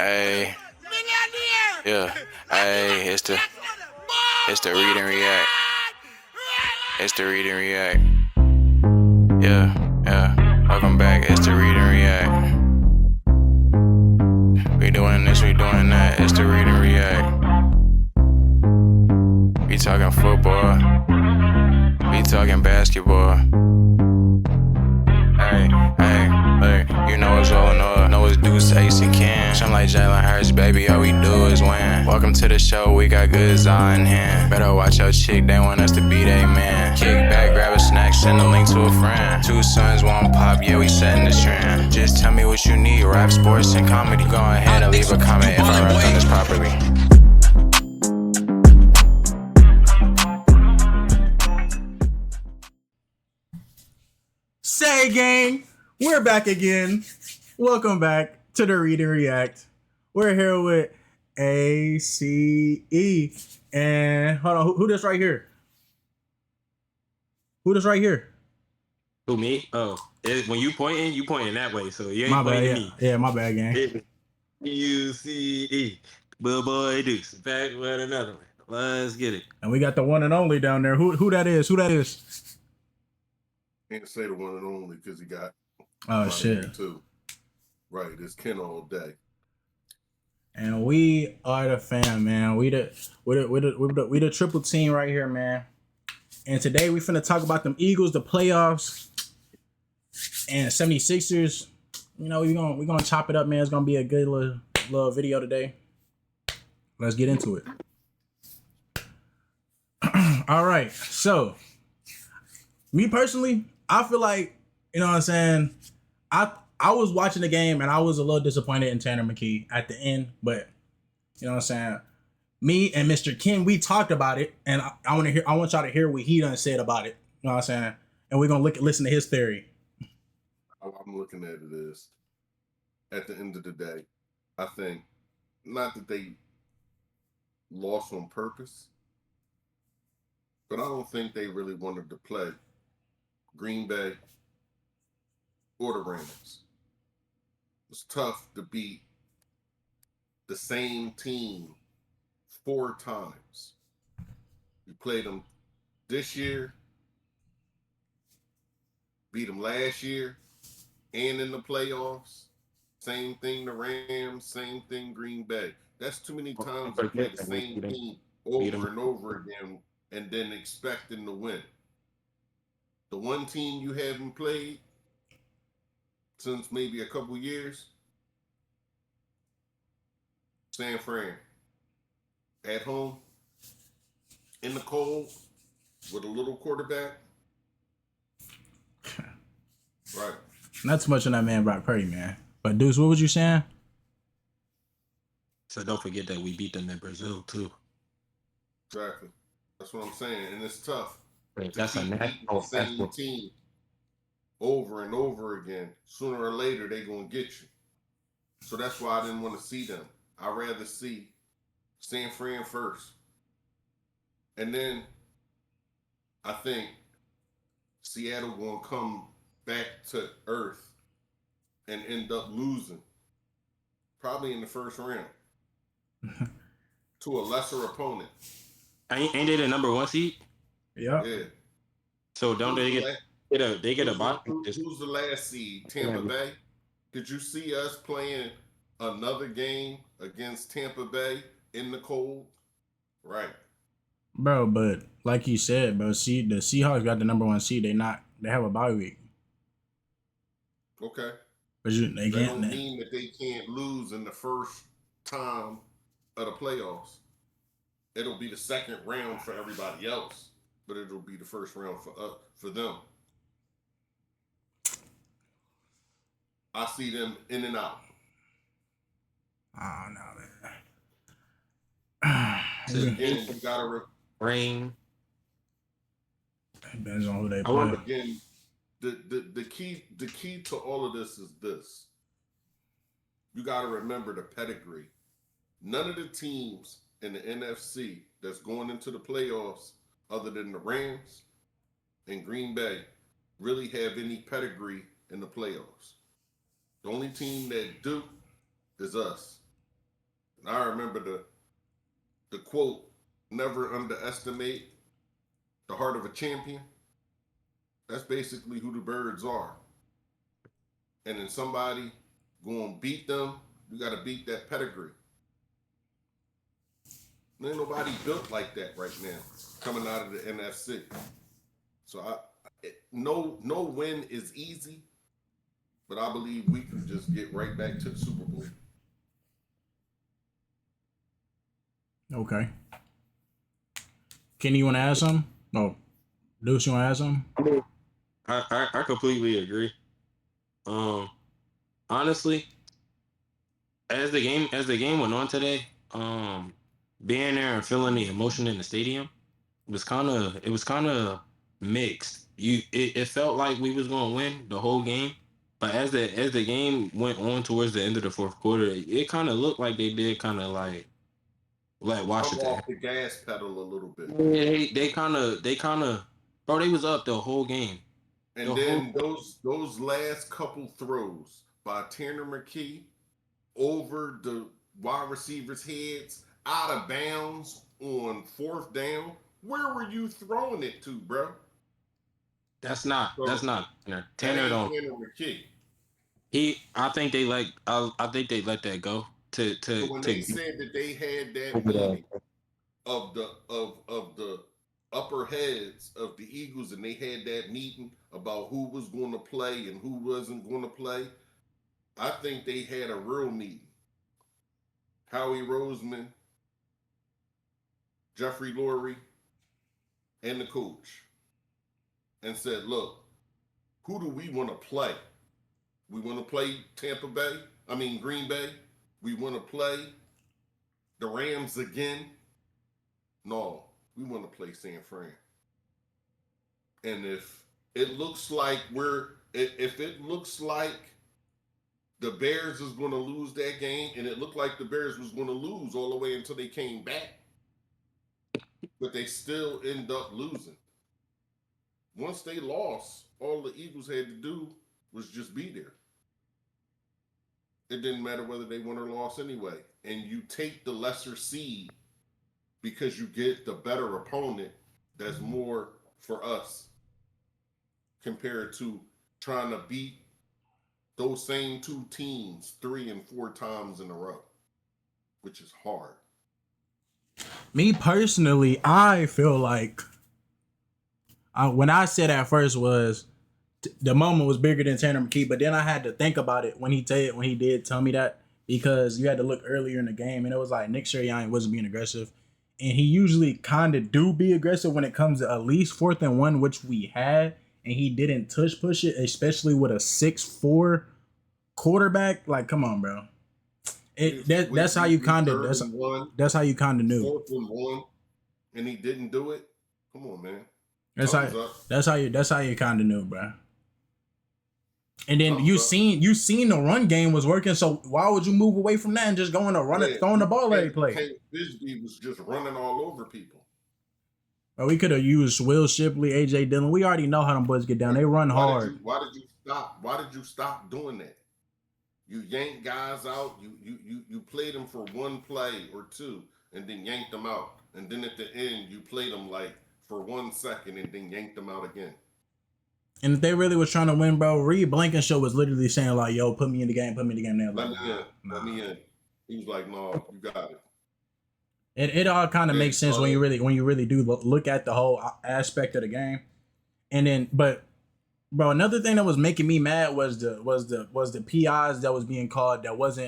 Hey, yeah, hey, it's the read and react. It's the read and react. Yeah, yeah. Welcome back. It's the read and react. We doing this, we doing that. It's the read and react. We talking football. We talking basketball. Hey, look, you know it's all in all. Know it's Deuce, Ace, and Ken. I'm like Jalen Hurts, baby, all we do is win. Welcome to the show, we got goods all in hand. Better watch your chick, they want us to be they man. Kick back, grab a snack, send a link to a friend. Two sons, one pop, yeah, we setting the trend. Just tell me what you need, rap, sports, and comedy. Go ahead and leave a comment if I rap on this properly. Say gang, we're back again. Welcome back to the Read and React. We're here with ACE. And hold on, who this right here? Who this right here? Who, me? Oh, when you pointing that way, so you ain't My bad, pointing yeah. me. Yeah, my bad, gang. UCE. Good boy Deuce. Back with another one. Let's get it. And we got the one and only down there. Who that is? Who that is? Can't say the one and only because he got shit too. Right, it's Ken all day. And we are the fam, man. We the triple team right here, man. And today we finna talk about them Eagles, the playoffs, and 76ers. You know, we're gonna chop it up, man. It's gonna be a good little video today. Let's get into it. All right. So, me personally, I feel like, you know what I'm saying, I was watching the game and I was a little disappointed in Tanner McKee at the end, but you know what I'm saying? Me and Mr. Ken, we talked about it, and I want y'all to hear what he done said about it. You know what I'm saying? And we're gonna listen to his theory. I'm looking at it as, at the end of the day, I think not that they lost on purpose, but I don't think they really wanted to play Green Bay or the Rams. It's tough to beat the same team 4 times. You played them this year, beat them last year, and in the playoffs. Same thing the Rams, same thing Green Bay. That's too many times to play the same team over and over again and then expecting to win. The one team you haven't played since maybe a couple years, San Fran. At home, in the cold, with a little quarterback. Right. Not too much on that man Brock Purdy, man. But Deuce, what was you saying? So don't forget that we beat them in Brazil too. Exactly. That's what I'm saying, and it's tough. That's a national same team over and over again. Sooner or later, they're gonna get you. So that's why I didn't want to see them. I'd rather see San Fran first, and then I think Seattle gonna come back to earth and end up losing, probably in the first round to a lesser opponent. Ain't they the number 1 seed? Yeah. Yeah. So don't they get a box? Who's the last seed? Tampa Bay. Did you see us playing another game against Tampa Bay in the cold? Right. Bro, but like you said, bro, see, the Seahawks got the number 1 seed. They have a bye week. Okay. But that don't mean that they can't lose in the first time of the playoffs. It'll be the second round for everybody else, but it'll be the first round for them. I see them in and out. Oh no, man. Again, you gotta rain. Depends on who they play. Again, the key to all of this is this. You gotta remember the pedigree. None of the teams in the NFC that's going into the playoffs, other than the Rams and Green Bay, really have any pedigree in the playoffs. The only team that do is us. And I remember the quote, never underestimate the heart of a champion. That's basically who the Birds are. And then somebody going to beat them, you got to beat that pedigree. Ain't nobody built like that right now coming out of the NFC. So no win is easy, but I believe we can just get right back to the Super Bowl. Okay. Kenny, you want to add something? No. Deuce, you want to add something? I completely agree. Honestly, as the game went on today, being there and feeling the emotion in the stadium was kind of mixed. It felt like we was gonna win the whole game, but as the game went on towards the end of the fourth quarter, it kind of looked like they did kind of like let Come Washington. off the gas pedal a little bit. Yeah, they kind of, bro. They was up the whole game. And then those last couple throws by Tanner McKee over the wide receivers' heads, out of bounds on fourth down. Where were you throwing it to, bro? That's not Tanner. Tanner That don't. ain't Tanner McKee. I think they let that go to So when they said that they had that meeting of the upper heads of the Eagles, and they had that meeting about who was going to play and who wasn't going to play, I think they had a real meeting. Howie Roseman, Jeffrey Lurie, and the coach, and said, look, who do we want to play? We want to play Green Bay. We want to play the Rams again. No, we want to play San Fran. And if it looks like the Bears is going to lose that game, and it looked like the Bears was going to lose all the way until they came back, but they still end up losing. Once they lost, all the Eagles had to do was just be there. It didn't matter whether they won or lost anyway. And you take the lesser seed because you get the better opponent that's more for us compared to trying to beat those same two teams 3 and 4 times in a row, which is hard. Me personally, I feel like when I said at first was the moment was bigger than Tanner McKee, but then I had to think about it when he did tell me that, because you had to look earlier in the game and it was like Nick Sirianni wasn't being aggressive, and he usually kind of do be aggressive when it comes to at least 4th and 1, which we had, and he didn't push it, especially with a 6'4" quarterback. Like, come on, bro. That's how you kind of knew. 4th and 1, and he didn't do it. Come on, man. That's how you kind of knew, bro. And then you seen the run game was working, so why would you move away from that and just going to run it, throwing the ball every play? Bisbee was just running all over people. But we could have used Will Shipley, AJ Dillon. We already know how them boys get down. They run hard. Why did you stop? Why did you stop doing that? You yanked guys out. You played them for 1 play or 2, and then yanked them out. And then at the end, you played them like for 1 second, and then yanked them out again. And if they really was trying to win, bro, Reed Blankenship was literally saying like, "Yo, put me in the game, put me in the game." Now, let me in. He was like, "No, you got it." It all kind of makes sense when you really do look at the whole aspect of the game. And then, but bro, another thing that was making me mad was the PIs that was being called. That was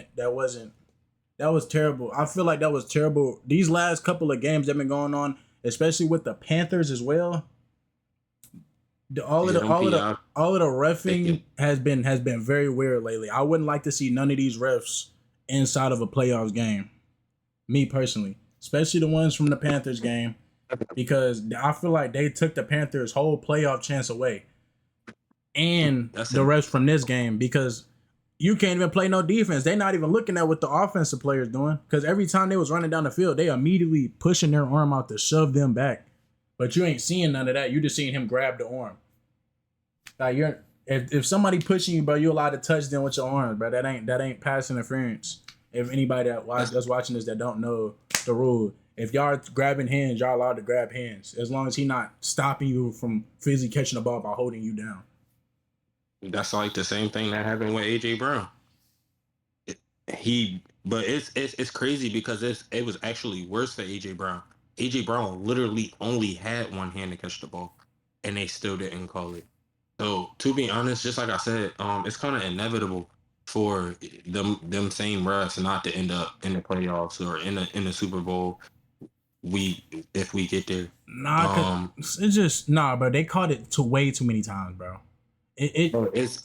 terrible. I feel like that was terrible. These last couple of games that have been going on, especially with the Panthers as well. All of the reffing has been very weird lately. I wouldn't like to see none of these refs inside of a playoffs game. Me personally, especially the ones from the Panthers game, because I feel like they took the Panthers' whole playoff chance away, and the refs from this game, because you can't even play no defense. They're not even looking at what the offensive players doing, because every time they was running down the field, they immediately pushing their arm out to shove them back. But you ain't seeing none of that. You just seeing him grab the arm. Like if somebody pushing you, bro, you allowed to touch them with your arms, bro. That ain't pass interference. if anybody that's watching this that don't know the rule, if y'all are grabbing hands, y'all allowed to grab hands as long as he not stopping you from physically catching the ball by holding you down. That's like the same thing that happened with AJ Brown. But it's crazy because it was actually worse for AJ Brown. AJ Brown literally only had one hand to catch the ball, and they still didn't call it. So to be honest, just like I said, it's kind of inevitable for them same refs not to end up in the playoffs or in the Super Bowl. If we get there, Nah, cause it's just bro. They called it way too many times, bro. bro, it's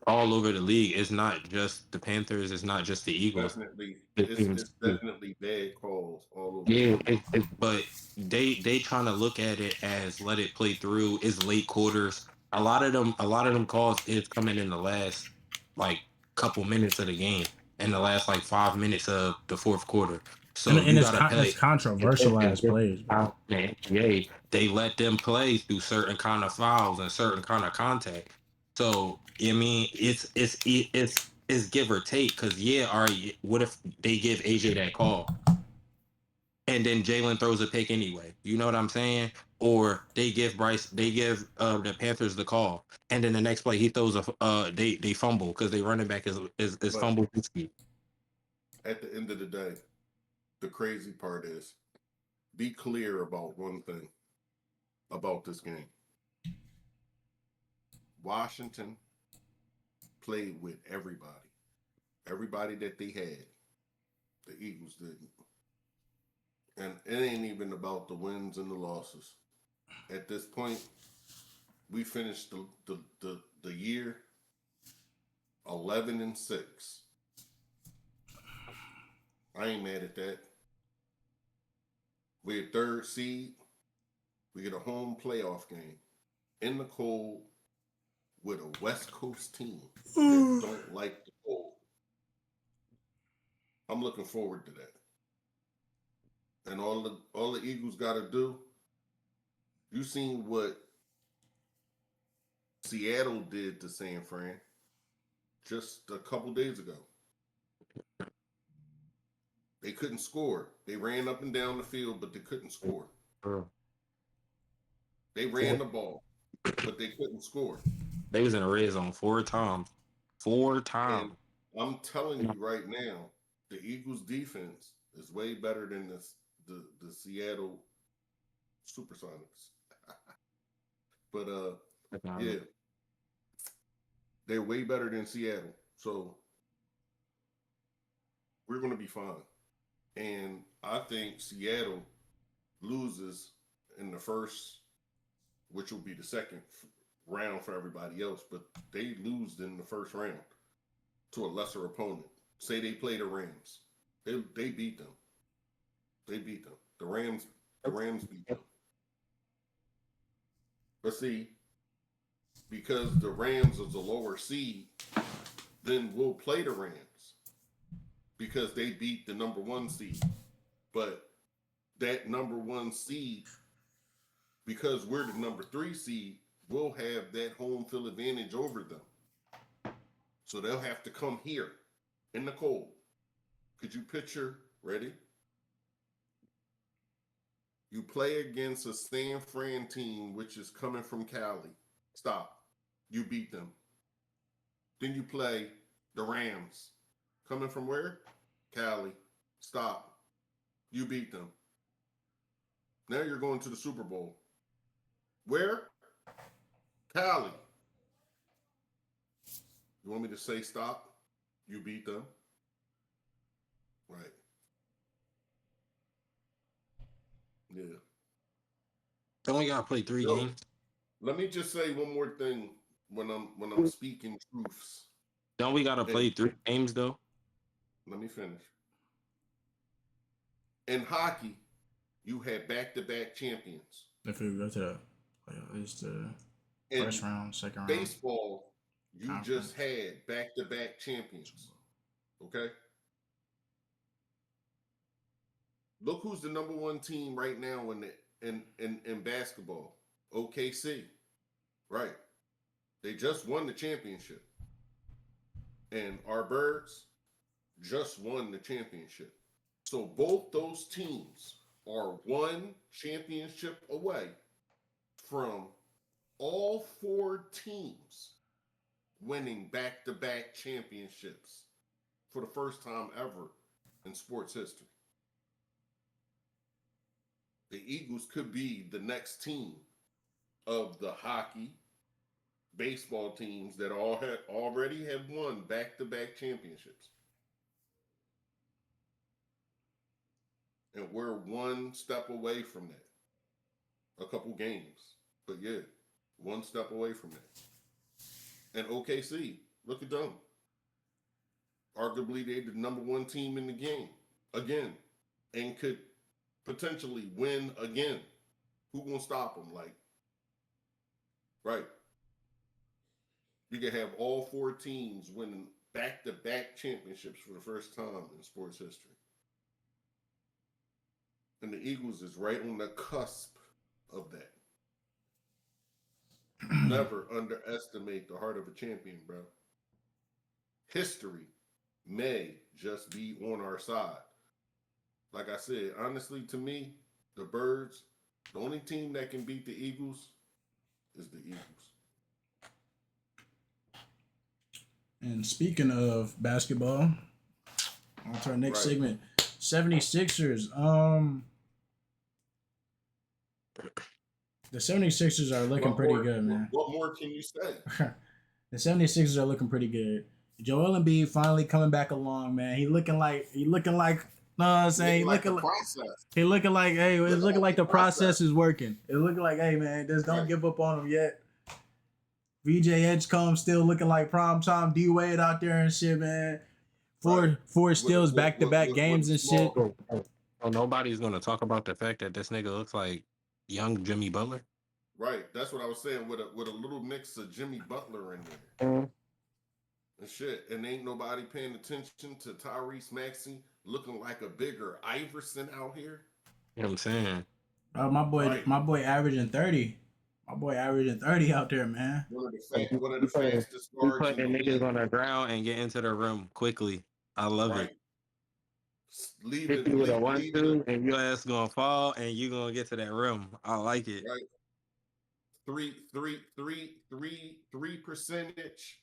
all over the league. It's not just the Panthers. It's not just the Eagles. Definitely, The it's teams. definitely bad calls all over. Yeah, but they trying to look at it as let it play through. It's late quarters. A lot of them calls is coming in the last like couple minutes of the game, in the last like 5 minutes of the fourth quarter. and So and you it's gotta it's play. controversial ass plays, bro. The NBA, they let them play through certain kind of fouls and certain kind of contact. So I mean, it's give or take. Because yeah, all right, what if they give AJ that call? And then Jalen throws a pick anyway. You know what I'm saying? Or they give the Panthers the call, and then the next play he throws they fumble because they running back is But fumble risky. at the end of the day, the crazy part is be clear about one thing about this game. Washington played with everybody. Everybody that they had. The Eagles didn't. And it ain't even about the wins and the losses. At this point, we finished the year 11-6. I ain't mad at that. We're third seed. We get a home playoff game in the cold with a West Coast team that don't like the cold. I'm looking forward to that. And all the Eagles got to do. You seen what Seattle did to San Fran just a couple days ago. They couldn't score. They ran up and down the field, but they couldn't score. They ran the ball, but they couldn't score. They was in a red zone 4 times. 4 times. And I'm telling you right now, the Eagles defense is way better than the Seattle Supersonics. But yeah, they're way better than Seattle. So we're gonna be fine. And I think Seattle loses in the first, which will be the second round for everybody else, but they lose in the first round to a lesser opponent. Say they play the Rams. They beat them. They beat them. The Rams beat them. But see, because the Rams is a lower seed, then we'll play the Rams because they beat the number 1 seed. But that number 1 seed, because we're the number 3 seed, we'll have that home field advantage over them. So they'll have to come here in the cold. Could you picture, ready? You play against a San Fran team, which is coming from Cali. Stop. You beat them. Then you play the Rams. Coming from where? Cali. Stop. You beat them. Now you're going to the Super Bowl. Where? Cali. You want me to say stop? You beat them? Right. Yeah. Don't we gotta play 3 games? Let me just say one more thing when I'm speaking truths. Don't we gotta play 3 games though? Let me finish. In hockey, you had back-to-back champions. If we go to the at least the first round, second round. Baseball, you conference. just had back-to-back champions. Okay? Look who's the number 1 team right now in basketball. OKC. Right. They just won the championship. And our Birds, just won the championship. So both those teams are one championship away from all four teams winning back-to-back championships for the first time ever in sports history. The Eagles could be the next team of the hockey, baseball teams that already have won back-to-back championships. And we're one step away from that. A couple games. But yeah, one step away from that. And OKC, look at them. Arguably, they're the number one team in the game again, and could potentially win again. Who gonna stop them? Like, right? You can have all four teams winning back-to-back championships for the first time in sports history. And the Eagles is right on the cusp of that. Never underestimate the heart of a champion, bro. History may just be on our side. Like I said, honestly, to me, the Birds, the only team that can beat the Eagles is the Eagles. And speaking of basketball, on to our next segment. 76ers. The 76ers are looking pretty good, man. What more can you say? The 76ers are looking pretty good. Joel Embiid finally coming back along, man. He looking like no, what I'm saying, he looking like, hey, it's looking like the process is working. It's looking like, hey, man, just don't give up on him yet. VJ Edgecombe still looking like prime time D Wade out there and shit, man. Four steals back-to-back games and shit. Oh, nobody's gonna talk about the fact that this nigga looks like young Jimmy Butler. Right, that's what I was saying, with a little mix of Jimmy Butler in there. And shit, and ain't nobody paying attention to Tyrese Maxey looking like a bigger Iverson out here. You know what I'm saying? My boy averaging 30. My boy averaging 30 out there, man. One of the fastest guards. Putting niggas on the ground and get into the room quickly. I love it. Hit you with a 1-2, and your ass gonna fall, and you gonna get to that rim. I like it. Right. 3 percentage,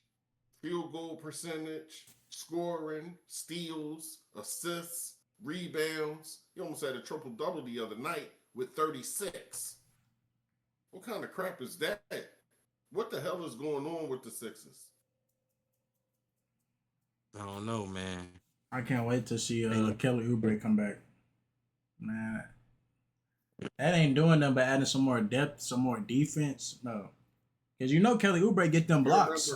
field goal percentage, scoring, steals, assists, rebounds. He almost had a triple double the other night with 36. What kind of crap is that? What the hell is going on with the Sixers? I don't know, man. I can't wait to see Kelly Oubre come back. Man, that ain't doing nothing but adding some more depth, some more defense. No, because Kelly Oubre get them blocks.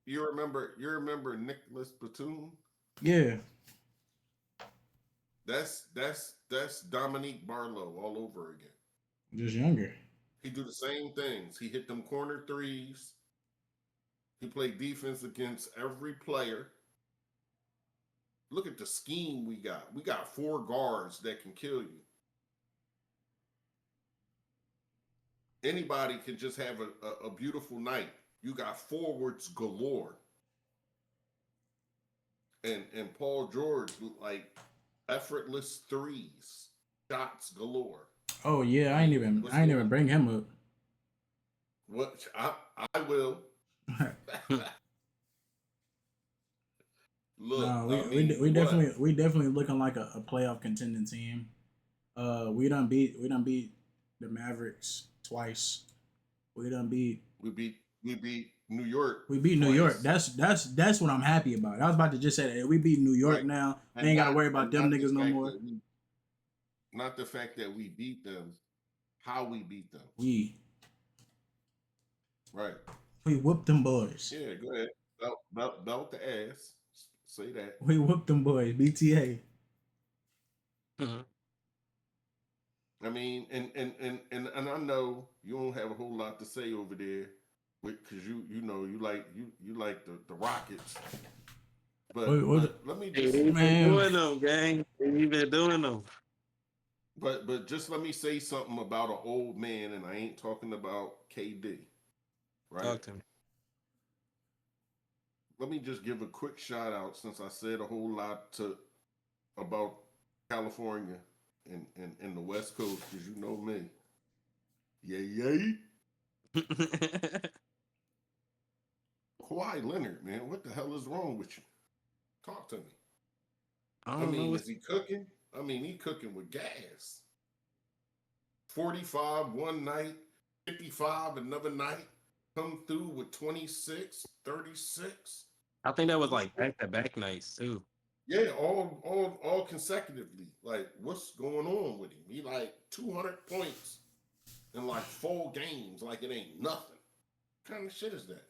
You remember Nicholas Batum? Yeah. That's Dominique Barlow all over again. Just younger. He do the same things. He hit them corner threes. He played defense against every player. Look at the scheme we got. We got 4 guards that can kill you. Anybody can just have a beautiful night. You got forwards galore. And Paul George, like, effortless threes, shots galore. Oh yeah, I ain't even bring him up. What I will. Look, no, we definitely looking like a playoff contending team. We done beat the Mavericks twice. We beat New York. We beat New York. That's what I'm happy about. I was about to just say that we beat New York now. We ain't gotta worry about them niggas no more. Not the fact that we beat them, how we beat them. Right. We whooped them boys. Yeah, go ahead. Belt the ass. Say that. We whooped them boys. BTA. Mm-hmm. I mean, and I know you don't have a whole lot to say over there, because you like the Rockets. But let me just doing them, gang. We've been doing them. But just let me say something about an old man, and I ain't talking about KD. Right? Talk to me. let me just give a quick shout out since I said a whole lot about California and the West Coast, because you know me. Yay. Kawhi Leonard, man, what the hell is wrong with you? Talk to me. I I don't know. mean, is he cooking? I mean, he cooking with gas. 45 one night, 55 another night, come through with 26, 36. I think that was like back-to-back nights too. Yeah, all consecutively. Like, what's going on with him? He like 200 points in like 4 games, like it ain't nothing. What kind of shit is that?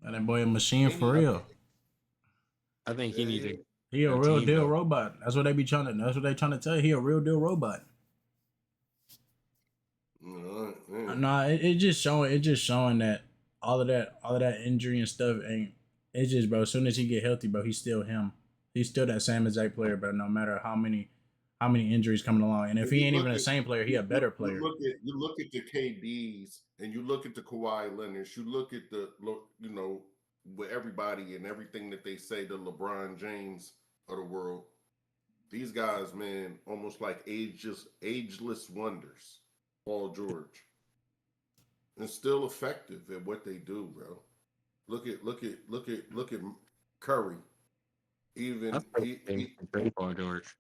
And that boy a machine Ain't for he- real. I think he needs to. He a a real team, deal though. robot. That's what they be trying to. That's what they trying to tell you. He a real deal robot. No, it just showing. It just showing that all of that injury and stuff ain't. It's just, bro. As soon as he get healthy, bro, he's still him. He's still that same exact player, bro. No matter how many injuries coming along, and if he ain't even the same player, he a better player. You look at the KDs and you look at the Kawhi Leonards. You look at with everybody and everything that they say, the LeBron James of the world. These guys, man, almost like ageless wonders. Paul George, and still effective at what they do, bro. Look at Curry. Even he Paul George.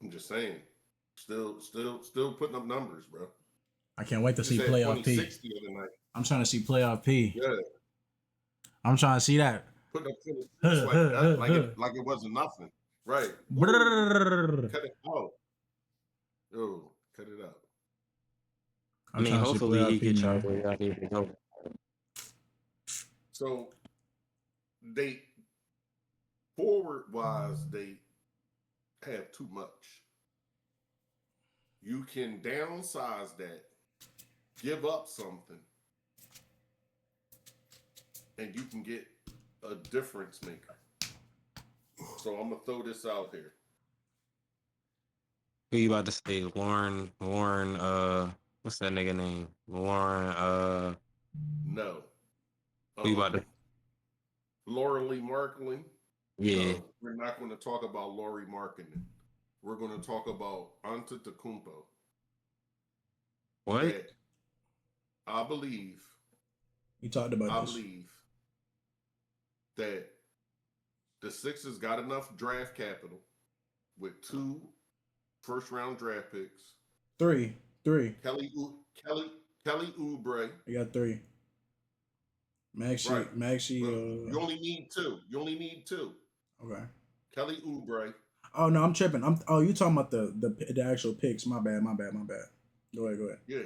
I'm just saying, still putting up numbers, bro. I can't wait to see Just had playoff P. 26 the other night. I'm trying to see playoff P. Yeah, I'm trying to see that. putting up 26 like that, like it wasn't nothing. Right. Ooh, cut it out. Oh, cut it out. I mean, hopefully he gets man. out where y'all need to go. So they forward wise, they have too much. You can downsize that, give up something, and you can get a difference maker. So I'm gonna throw this out here. Who you about to say? Lauren, what's that nigga name? Lauren, No. who you about to? Laura Lee Marketing. Yeah. No, we're not going to talk about Laurie Marketing. We're going to talk about Antetokounmpo. What? That I believe. You talked about I this. believe that the Sixers got enough draft capital with 2 first-round draft picks. 3. Kelly Oubre. You got 3. Maxi. Right. Maxi. You only need 2. Okay. Kelly Oubre. Oh no, I'm tripping. You talking about the actual picks? My bad. Go ahead. Yeah,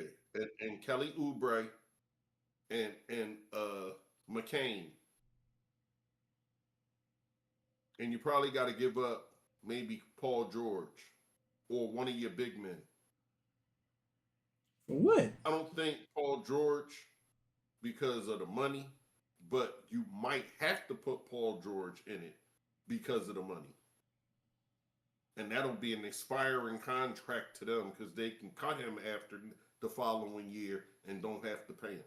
and Kelly Oubre and McCain. And you probably got to give up maybe Paul George or one of your big men. For what? I don't think Paul George because of the money, but you might have to put Paul George in it because of the money. And that'll be an expiring contract to them because they can cut him after the following year and don't have to pay him.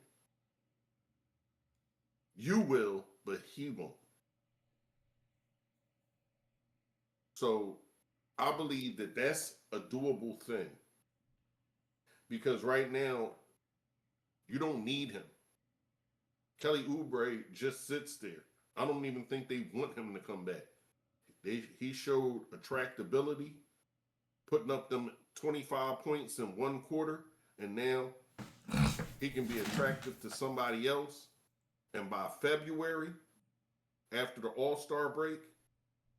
You will, but he won't. So I believe that that's a doable thing. Because right now, you don't need him. Kelly Oubre just sits there. I don't even think they want him to come back. He showed attractability, putting up them 25 points in 1 quarter, and now he can be attractive to somebody else. And by February, after the All-Star break,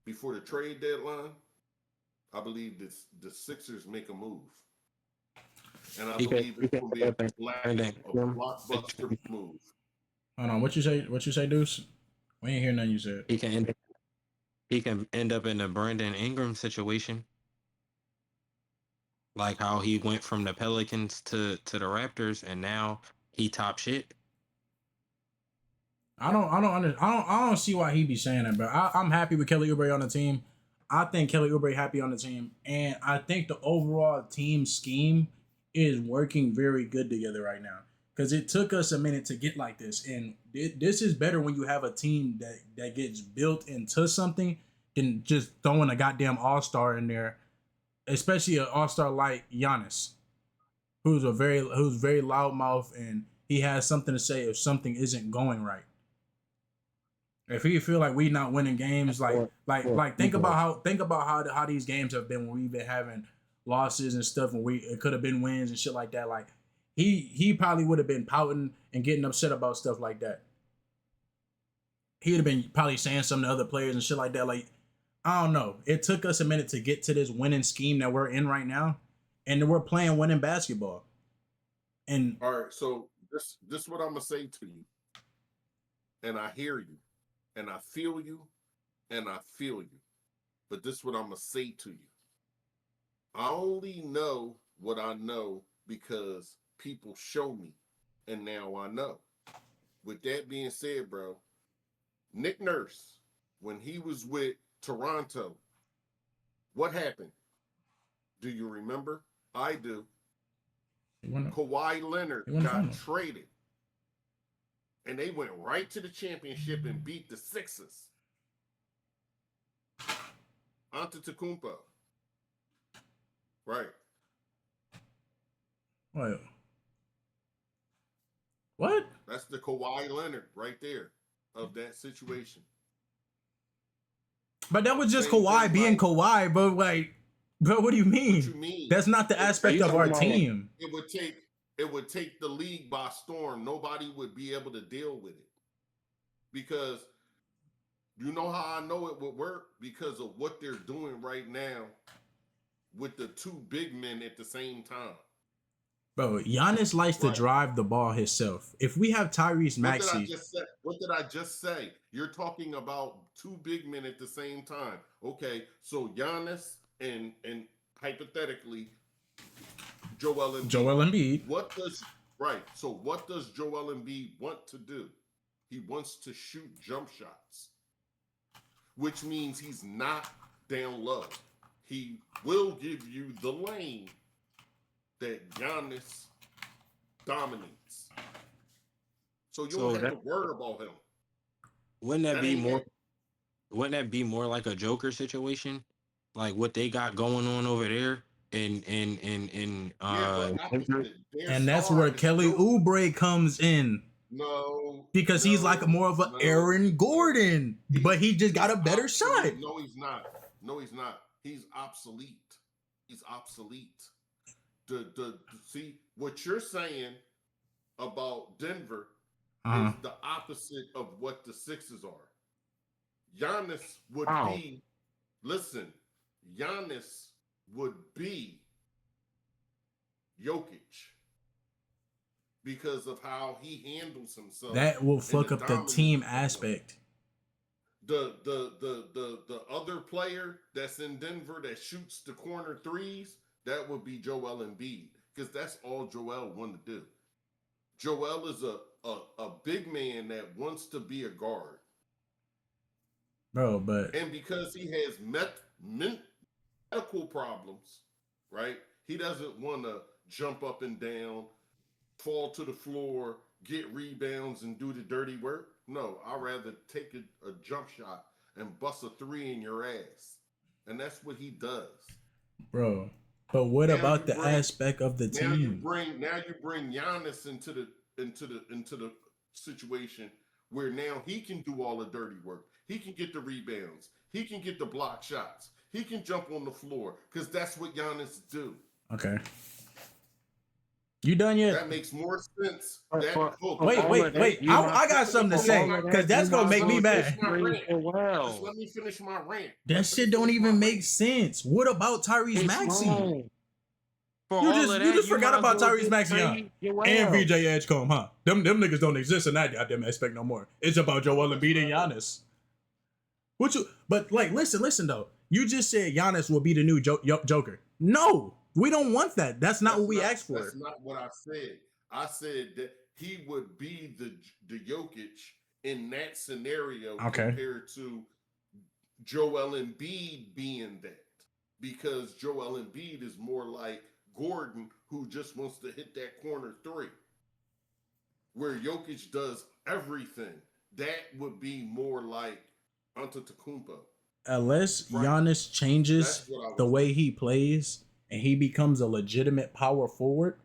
before the trade deadline, I believe the Sixers make a move. And I believe it's going to be a blockbuster move. Hold on. What you say, Deuce? We ain't hear nothing you said. He can end up in a Brandon Ingram situation. Like how he went from the Pelicans to the Raptors and now he top shit. I don't see why he be saying that, but I'm happy with Kelly Oubre on the team. I think Kelly Oubre happy on the team, and I think the overall team scheme is working very good together right now. because it took us a minute to get like this, and this is better when you have a team that gets built into something than just throwing a goddamn all-star in there, especially an all-star like Giannis, who's very loudmouth and he has something to say if something isn't going right. If he feel like we not winning games, think about how these games have been when we've been having losses and stuff, and it could have been wins and shit like that. Like he probably would have been pouting and getting upset about stuff like that. He'd have been probably saying something to other players and shit like that. Like, I don't know. It took us a minute to get to this winning scheme that we're in right now, and we're playing winning basketball. And all right, so this is what I'm gonna say to you, and I hear you, and I feel you, and I feel you. But this is what I'm gonna say to you. I only know what I know because people show me, and now I know. With that being said, bro, Nick Nurse, when he was with Toronto, what happened? Do you remember? I do. Kawhi Leonard got traded. And they went right to the championship and beat the Sixers. Antetokounmpo. Right. Wait. What? That's the Kawhi Leonard right there of that situation. But that was just Kawhi being Kawhi, but like, bro, what do you mean? What you mean? That's not the aspect of our team. It would take the league by storm. Nobody would be able to deal with it. Because you know how I know it would work? Because of what they're doing right now with the two big men at the same time. Bro, Giannis likes to drive the ball himself. If we have Tyrese Maxey... What did I just say? You're talking about two big men at the same time. Okay, so Giannis and hypothetically Joel Embiid. What does Joel Embiid want to do? He wants to shoot jump shots, which means he's not down low. He will give you the lane that Giannis dominates. So you don't have to worry about him. Wouldn't that be more like a Joker situation? Like what they got going on over there? And that's where Kelly Oubre comes in. Because he's like more of an Aaron Gordon, but he just got a better shot. No, he's not. He's obsolete. See what you're saying about Denver is the opposite of what the Sixers are. Giannis would be. Listen, Giannis would be Jokic because of how he handles himself. That will fuck up the team aspect. The other player that's in Denver that shoots the corner threes, that would be Joel Embiid, because that's all Joel wanted to do. Joel is a big man that wants to be a guard. Bro, and because he has medical problems, right? He doesn't want to jump up and down, fall to the floor, get rebounds, and do the dirty work. No, I'd rather take a jump shot and bust a three in your ass. And that's what he does. Bro, but what about the aspect of the team? Now you bring Giannis into the situation where now he can do all the dirty work. He can get the rebounds. He can get the block shots. He can jump on the floor because that's what Giannis do. Okay. You done yet? That makes more sense. Wait. I got something to say because that's going to make me mad. Just let me finish my rant. That shit don't even make sense. What about Tyrese Maxey? You just forgot about Tyrese Maxey and VJ Edgecombe, huh? Them niggas don't exist in that goddamn aspect no more. It's about Joel Embiid and Giannis. But listen though. You just said Giannis will be the new Joker. No, we don't want that. That's not what we asked for. That's not what I said. I said that he would be the Jokic in that scenario compared to Joel Embiid being that. Because Joel Embiid is more like Gordon, who just wants to hit that corner three. where Jokic does everything. That would be more like Antetokounmpo. Unless Right. Giannis changes That's what I the was way thinking. he plays and he becomes a legitimate power forward,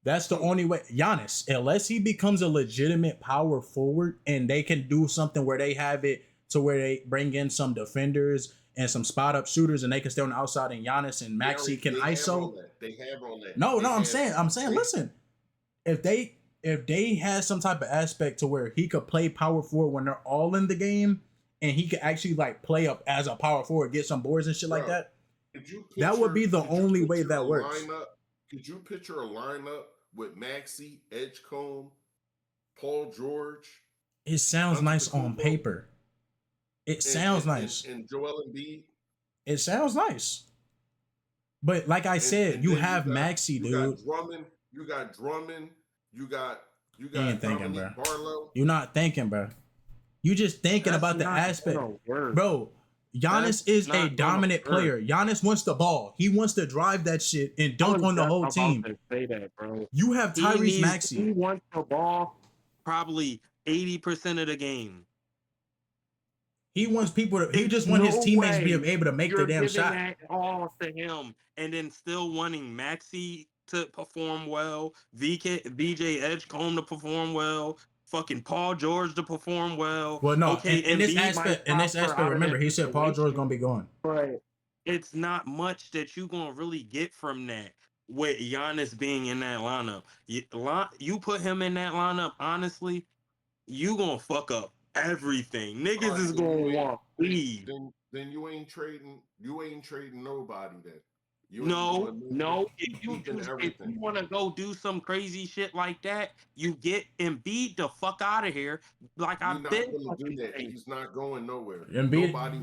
that's the only way. Giannis, unless he becomes a legitimate power forward and they can do something where they have it to where they bring in some defenders and some spot up shooters and they can stay on the outside and Giannis and Maxi can They have all ISO. that. They have all that. No, They no, have, I'm saying, they, listen, if they had some type of aspect to where he could play power forward when they're all in the game and he could actually like play up as a power forward, get some boards and shit like bro, that, could you picture, that would be the could you only way picture that a works. lineup? Could you picture a lineup with Maxey, Edgecombe, Paul George, It sounds nice on Antetokounmpo, paper. It sounds nice. and Joel Embiid? It sounds nice. But like I said, And you then have Maxi, you dude. got Drummond, you got You ain't thinking, bro. Dominique Barlow. You're not thinking, bro. You just thinking That's about the not aspect, gonna work. bro. Giannis That's is not a gonna dominant work. player. Giannis wants the ball. He wants to drive that shit and I dunk was on the just whole about team. to say that, bro. You have He Tyrese Maxey. He wants the ball probably 80% of the game. He wants people to. He There's just wants his no teammates to be way able to make the you're damn giving shot. that all to him and then still wanting Maxi to perform well, VJ Edgecombe to perform well, fucking Paul George to perform well. Well, no, Okay, in this Embiid might aspect, prosper out of remember that he said Paul George situation, gonna be gone. but it's not much that you're gonna really get from that with Giannis being in that lineup. You put him in that lineup, honestly, you gonna fuck up everything. Niggas Right, is gonna want leave. then you ain't trading nobody then. You ain't No, doing no. keeping If everything. you want to go do some crazy shit like that, you get Embiid the fuck out of here. Like You're I've not been gonna do fucking that. saying. He's not going nowhere. Nobody,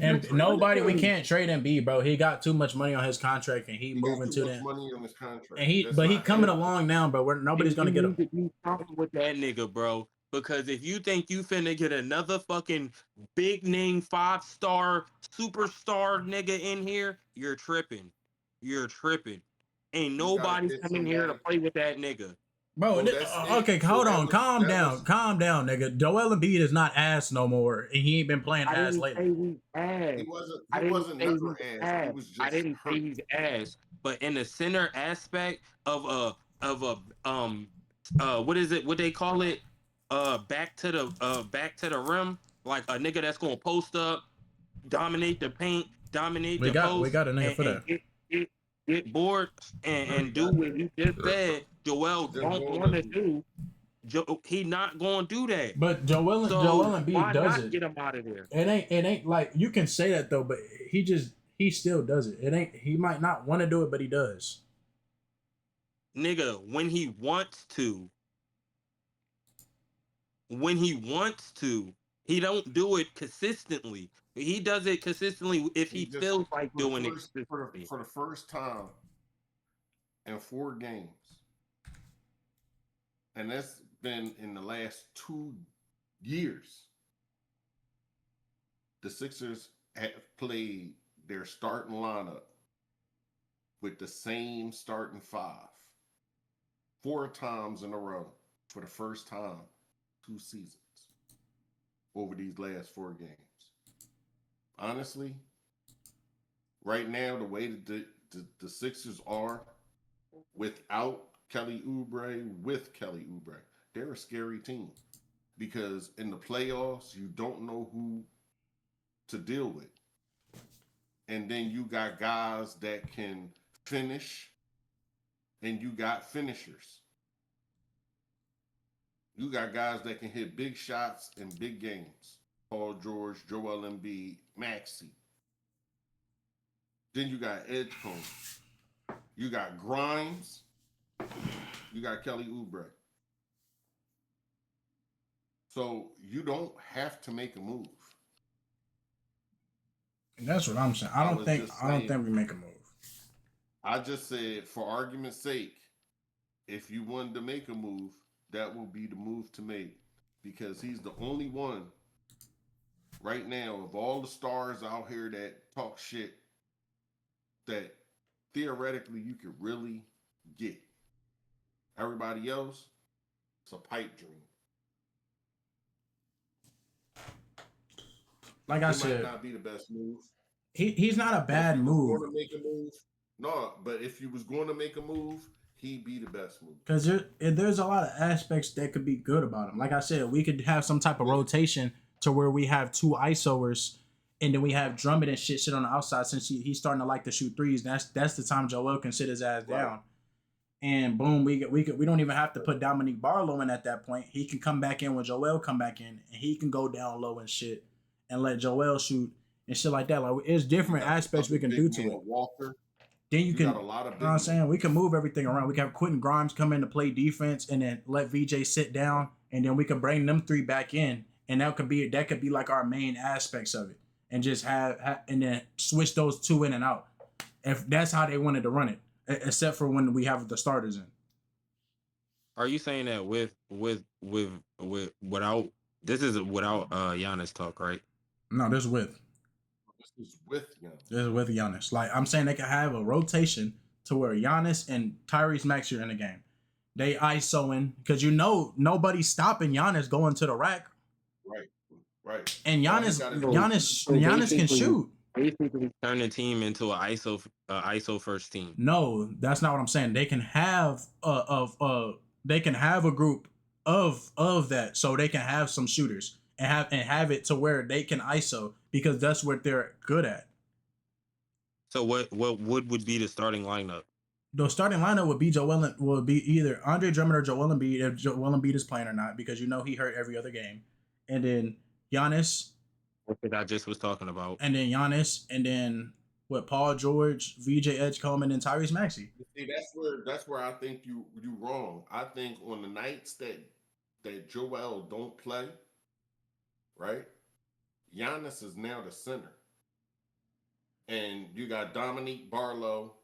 we Listen, can't trade Embiid, bro. He got too much money on his contract, and he He got moving too to much them. money on his contract. And he, That's but he not coming happening. along now, bro. Nobody's and gonna you get need him. to do something with that nigga, bro. Because if you think you finna get another fucking big name 5-star superstar nigga in here, you're tripping. You're tripping. Ain't You gotta nobody get coming here to somebody. play with that nigga. Bro, So that's it. okay, So hold that on, was calm that down, nigga. Joel Embiid is not ass no more, and he ain't been playing I ass didn't say lately. he's ass. he wasn't Say never he's ass. He ass. was I just didn't say hurt. he's ass. But in the center aspect of what is it? What they call it? Back to the rim. Like a nigga that's gonna post up, dominate the paint, dominate We the got post, a nigga for that. and get bored He and do got what that. you just said. Joel Just don't going want to to do. He not gonna do that. But Joel So Embiid why does not it. get him out of there? It ain't like you can say that though, but he still does it. It ain't. He might not want to do it, but he does. Nigga, when he wants to, he don't do it consistently. He does it consistently if he He just feels like doing it for consistently. the first time in 4 games, and that's been in the last 2 years. The Sixers have played their starting lineup with the same starting 5 4 times in a row for the first time 2 seasons over these last 4 games. Honestly, right now, the way that the Sixers are without Kelly Oubre, with Kelly Oubre, they're a scary team because in the playoffs, you don't know who to deal with. And then you got guys that can finish, and you got finishers. You got guys that can hit big shots in big games. Paul George, Joel Embiid, Maxey. Then you got Edgecombe. You got Grimes. You got Kelly Oubre. So you don't have to make a move. And that's what I'm saying. I don't think we make a move. I just said, for argument's sake, if you wanted to make a move, that will be the move to make because he's the only one right now of all the stars out here that talk shit that theoretically you could really get. Everybody else, it's a pipe dream. like I It might said, not be the best move. he's not a But if bad you was move. going to make a move, no. But if you was going to make a move, he'd be the best move. Because there's a lot of aspects that could be good about him. Like I said, we could have some type of Yeah. rotation to where we have two ISOers, and then we have Drummond and shit on the outside since he's starting to like to shoot threes. That's the time Joel can sit his ass down. And boom, we don't even have to put Dominique Barlow in at that point. He can come back in when Joel come back in, and he can go down low and shit, and let Joel shoot and shit like that. Like it's different aspects we can do to it. Walker. Then you can, got a lot of you know what I'm saying? We can move everything around. We can have Quentin Grimes come in to play defense, and then let VJ sit down, and then we can bring them three back in, and that could be like our main aspects of it, and just have and then switch those two in and out, if that's how they wanted to run it, except for when we have the starters in. Are you saying that without this is without Giannis talk, right? No, there's with. This is with Giannis. This is with Giannis. Like I'm saying, they can have a rotation to where Giannis and Tyrese Maxey are in the game. They ISOing because nobody's stopping Giannis going to the rack. Right. And Giannis can shoot. Basically, turn the team into an ISO first team. No, that's not what I'm saying. They can have a group of that, so they can have some shooters and have it to where they can ISO because that's what they're good at. So what would be the starting lineup? The starting lineup would be either Andre Drummond or Joel Embiid if Joel Embiid is playing or not, because he hurt every other game, and then Giannis. What I just was talking about. And then Giannis, and then Paul George, VJ Edgecombe, and then Tyrese Maxey. See, that's where I think you wrong. I think on the nights that Joel don't play, right? Giannis is now the center, and you got Dominique Barlow,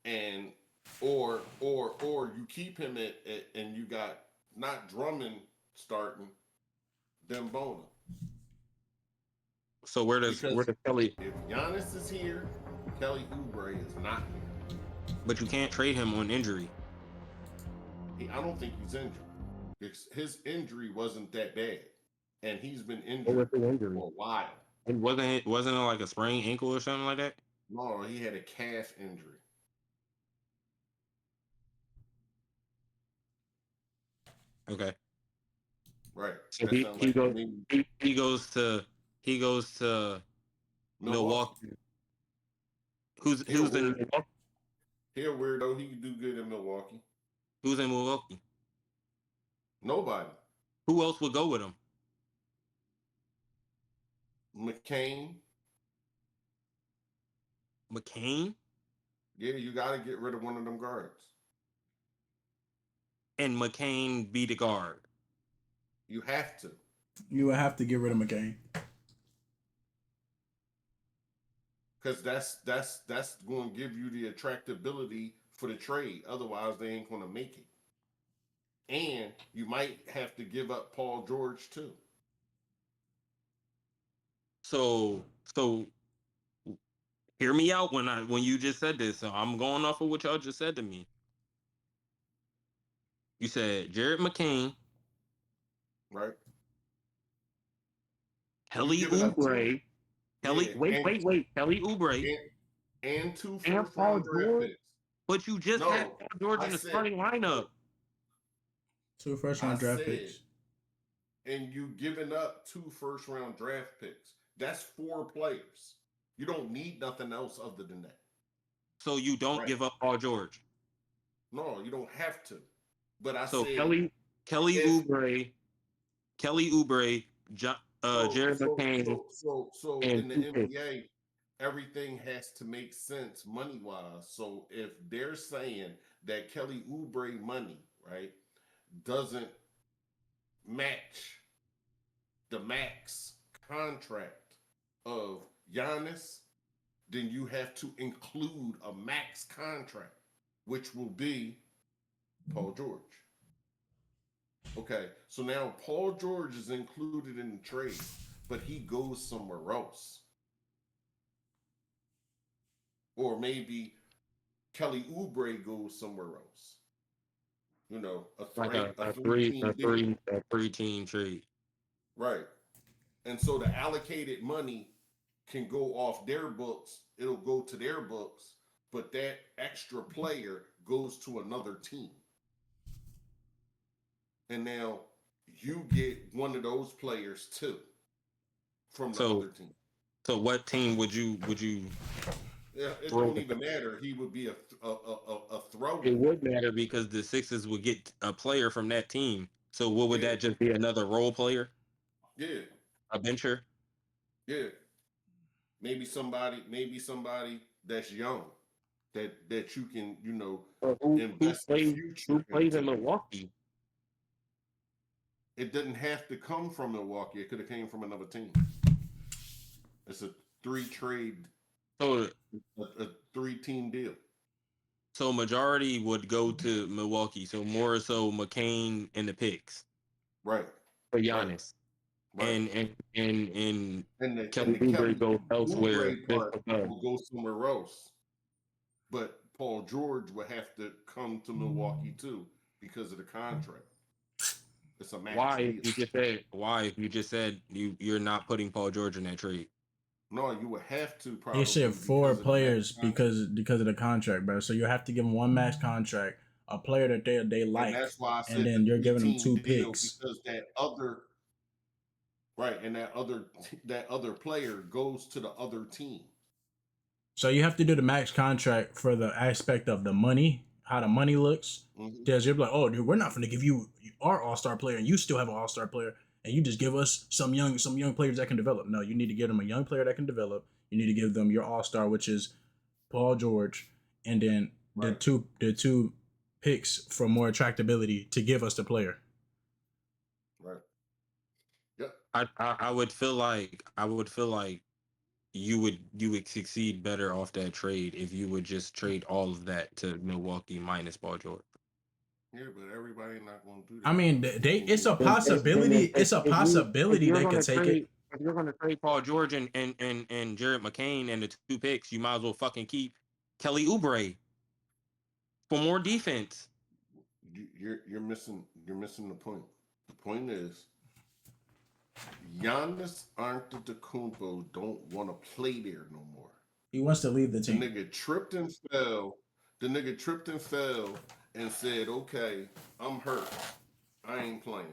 and or you keep him at and you got not Drummond starting, then Bona. So where does Kelly? If Giannis is here, Kelly Oubre is not here. But you can't trade him on injury. I don't think he's injured. His injury wasn't that bad, and he's been injured for a while. And wasn't it like a sprained ankle or something like that? No, he had a calf injury. Okay. Right. So he goes to Milwaukee. Who's in Milwaukee? He a weirdo. He can do good in Milwaukee. Who's in Milwaukee? Nobody. Who else would go with him? McCain. Yeah, you got to get rid of one of them guards. And McCain be the guard. You have to. You would have to get rid of McCain. Because that's going to give you the attractability for the trade. Otherwise, they ain't going to make it. And you might have to give up Paul George too. So hear me out when you just said this. So I'm going off of what y'all just said to me. You said Jared McCain, right? Kelly Oubre. Kelly Oubre. And 2 first-round draft picks. But you just had Paul George in the starting lineup. 2 first-round draft picks. And you giving up 2 first-round draft picks. That's 4 players. You don't need nothing else other than that. So you don't give up Paul George? No, you don't have to. But Kelly Oubre, Jared McCain. So in the NBA, everything has to make sense money-wise. So if they're saying that Kelly Oubre money, right, doesn't match the max contract of Giannis, then you have to include a max contract, which will be Paul George. Okay, so now Paul George is included in the trade, but he goes somewhere else. Or maybe Kelly Oubre goes somewhere else. You know, a three-team trade. Right. And so the allocated money can go off their books. It'll go to their books, but that extra player goes to another team. And now you get one of those players too from the other team. So what team would you Yeah, it don't even matter. He would be a throw. It would matter because the Sixers would get a player from that team. So what would that just be, another role player? Yeah. A bencher? Yeah. Maybe somebody that's young that you can, invest the future. Who plays in Milwaukee? It didn't have to come from Milwaukee. It could have came from another team. It's a 3-trade, So a 3-team deal. So majority would go to Milwaukee. So more so McCain and the picks. Right. For Giannis. Right. And the Kelly Oubre goes elsewhere. Will go somewhere else. But Paul George would have to come to Milwaukee too because of the contract. It's a max deal. If you just said you're not putting Paul George in that trade? No, you would have to probably. You should have 4 players because of the contract, bro. So you have to give them 1 max contract, a player that they like, and that's why I said and then you're giving them 2 picks. Because that other player goes to the other team. So you have to do the max contract for the aspect of the money, how the money looks. Because you're like, oh, dude, we're not going to give you our all-star player, and you still have an all-star player, and you just give us some young players that can develop. No, you need to give them a young player that can develop. You need to give them your all-star, which is Paul George, and then the two picks for more attractability to give us the player. Right. Yep. I would feel like you would succeed better off that trade if you would just trade all of that to Milwaukee minus Paul George. Yeah, but everybody not going to do that. I mean, it's a possibility. It's a possibility they could take it. If you're going to trade Paul George and Jared McCain and the 2 picks, you might as well fucking keep Kelly Oubre for more defense. You're missing the point. The point is, Giannis Antetokounmpo don't want to play there no more. He wants to leave the team. The nigga tripped and fell. And said, okay, I'm hurt. I ain't playing.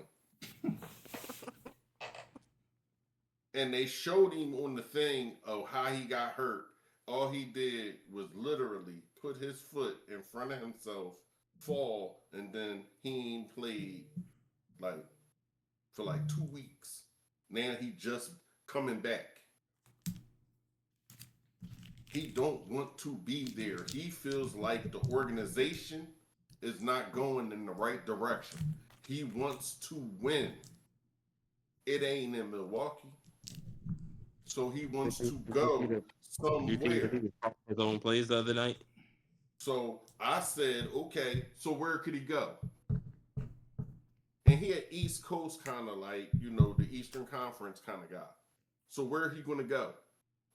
And they showed him on the thing of how he got hurt. All he did was literally put his foot in front of himself, fall, and then he ain't played for 2 weeks. Now he just coming back. He don't want to be there. He feels like the organization is not going in the right direction. He wants to win. It ain't in Milwaukee. So he wants to go somewhere. You think he was his own plays the other night? So I said, okay, so where could he go? And he had East Coast kind of the Eastern Conference kind of guy. So where he going to go?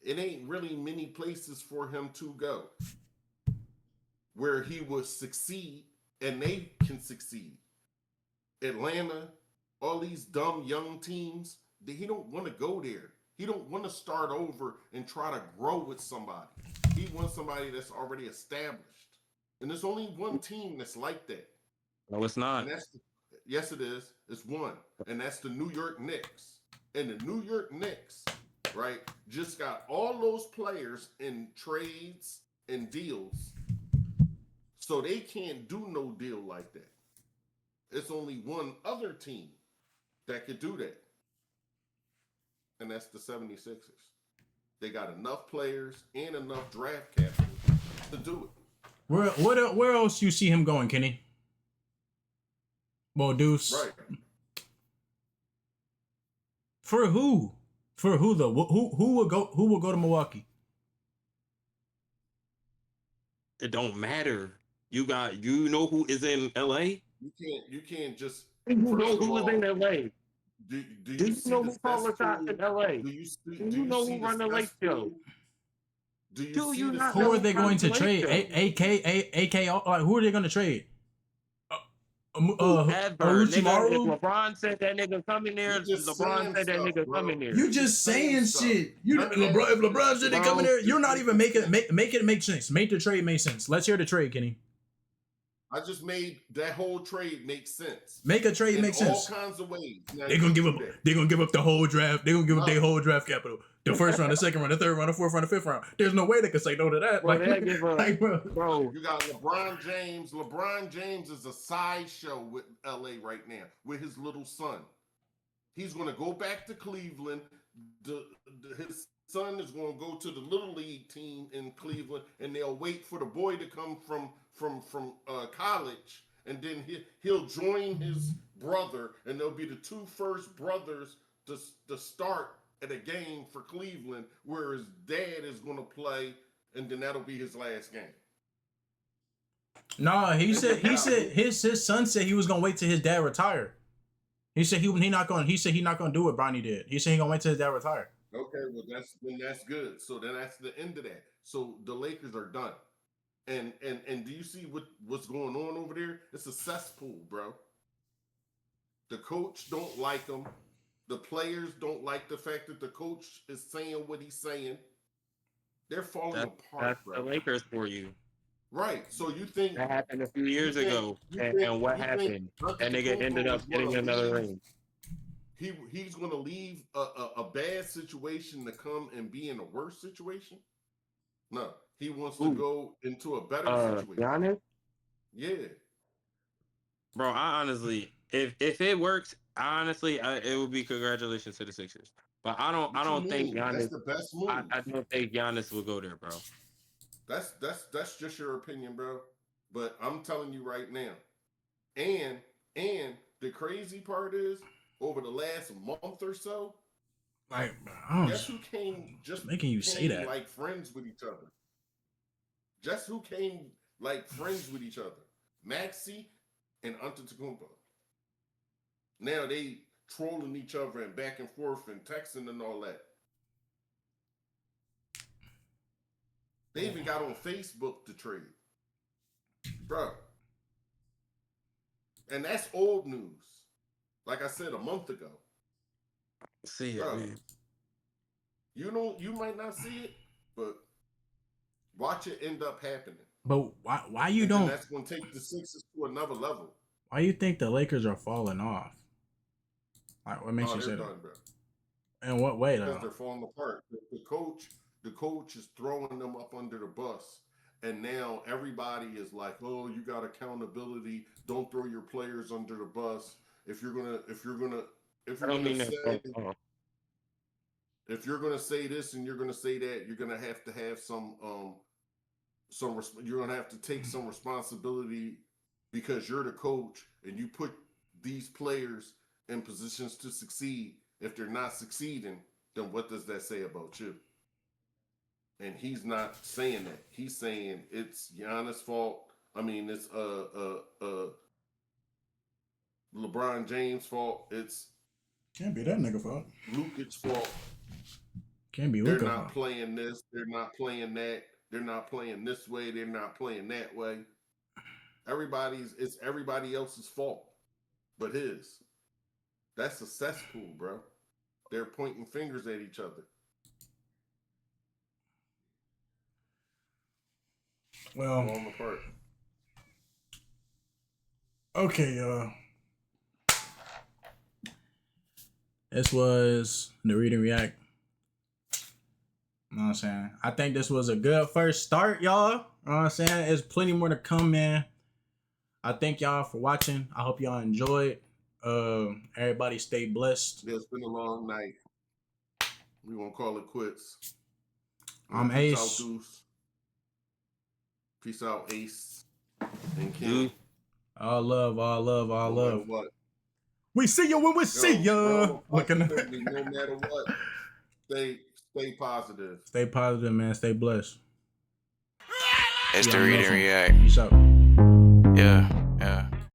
It ain't really many places for him to go where he would succeed and they can succeed. Atlanta, all these dumb young teams, he don't want to go there. He don't want to start over and try to grow with somebody. He wants somebody that's already established. And there's only one team that's like that. No, it's not. Yes, it is. It's one. And that's the New York Knicks. And the New York Knicks, right, just got all those players in trades and deals. So they can't do no deal like that. It's only one other team that could do that. And that's the 76ers. They got enough players and enough draft capital to do it. Where else you see him going, Kenny? Well, Deuce. Right. For who? For who though? Who will go? Who will go to Milwaukee? It don't matter. You know who is in LA? You can't just. You know who is in LA? Do you know who called the shots in LA? Do you know who run the Lake Show? Who are they going to trade? AK, like, who are they going to trade? Ever. Nigga, if Uchimaru. LeBron said that nigga come in there, You just LeBron saying said that stuff, nigga bro. come in there. You just saying stuff. shit. You None of that LeBron, if is LeBron said they come in Bro, there, you're not even make it make sense. Make the trade make sense. Let's hear the trade, Kenny. I just made that whole trade make sense. Make a trade in make sense. all kinds of ways. Now, They're gonna give up. They're gonna give up the whole draft. They're gonna give up their whole draft capital. The first round, the second round, the third round, the fourth round, the fifth round. There's no way they can say no to that. Bro, they give up, like, bro. You got LeBron James. LeBron James is a sideshow with LA right now with his little son. He's going to go back to Cleveland. His son is going to go to the little league team in Cleveland, and they'll wait for the boy to come from college, and then he'll join his brother, and they'll be the two first brothers to start at a game for Cleveland, where his dad is going to play, and then that'll be his last game. No, he said his son said he was gonna wait till his dad retired. He said he not gonna do what Bronny did. He said he gonna wait till his dad retired. Okay, well that's good. So then that's the end of that. So the Lakers are done. And do you see what's going on over there? It's a cesspool, bro. The coach don't like him. The players don't like the fact that the coach is saying what he's saying. They're falling apart, That's bro. the Lakers for you. Right. So you think that happened a few years ago, and what happened? That nigga ended up getting another ring. He's gonna leave a bad situation to come and be in a worse situation? No, he wants to go into a better situation. Giannis? Yeah. Bro, I honestly, if it works, honestly, it would be congratulations to the Sixers. But I don't think Giannis. That's the best move. I don't think Giannis will go there, bro. That's just your opinion, bro. But I'm telling you right now. And the crazy part is, over the last month or so, like, guess who came making you say that like friends with each other? Just who came like friends with each other? Maxey and Antetokounmpo. Now they trolling each other and back and forth and texting and all that. They even got on Facebook to trade. Bro. And that's old news. Like I said, a month ago. See it, Bro, man. You might not see it, but watch it end up happening. But why you don't? That's going to take the Sixers to another level. Why you think the Lakers are falling off? Like, what makes you say that? Done, bro. In what way, though? Because they're falling apart. The coach is throwing them up under the bus, and now everybody is like, "Oh, you got accountability. Don't throw your players under the bus. If you're gonna say this and you're gonna say that, you're gonna have to have you're gonna have to take some responsibility because you're the coach and you put these players in positions to succeed. If they're not succeeding, then what does that say about you?" And he's not saying that. He's saying it's Giannis' fault. I mean, it's LeBron James' fault. It's can't be that nigga fault. Lukic's fault. Can't be They're Luka not fault. playing this. They're not playing that. They're not playing this way. They're not playing that way. It's everybody else's fault, but his. That's a cesspool, bro. They're pointing fingers at each other. Well, falling apart. Okay, y'all. This was the Read and React. You know what I'm saying? I think this was a good first start, y'all. You know what I'm saying? There's plenty more to come, man. I thank y'all for watching. I hope y'all enjoyed. Everybody stay blessed. It's been a long night. We won't call it quits. I'm Peace Ace. out, Deuce. Peace out, Ace. And King. All love, all love, all No matter love. what. We see you when we see ya. No matter what. Stay positive. Stay positive, man. Stay blessed. It's the Read and React. Peace out. Yeah.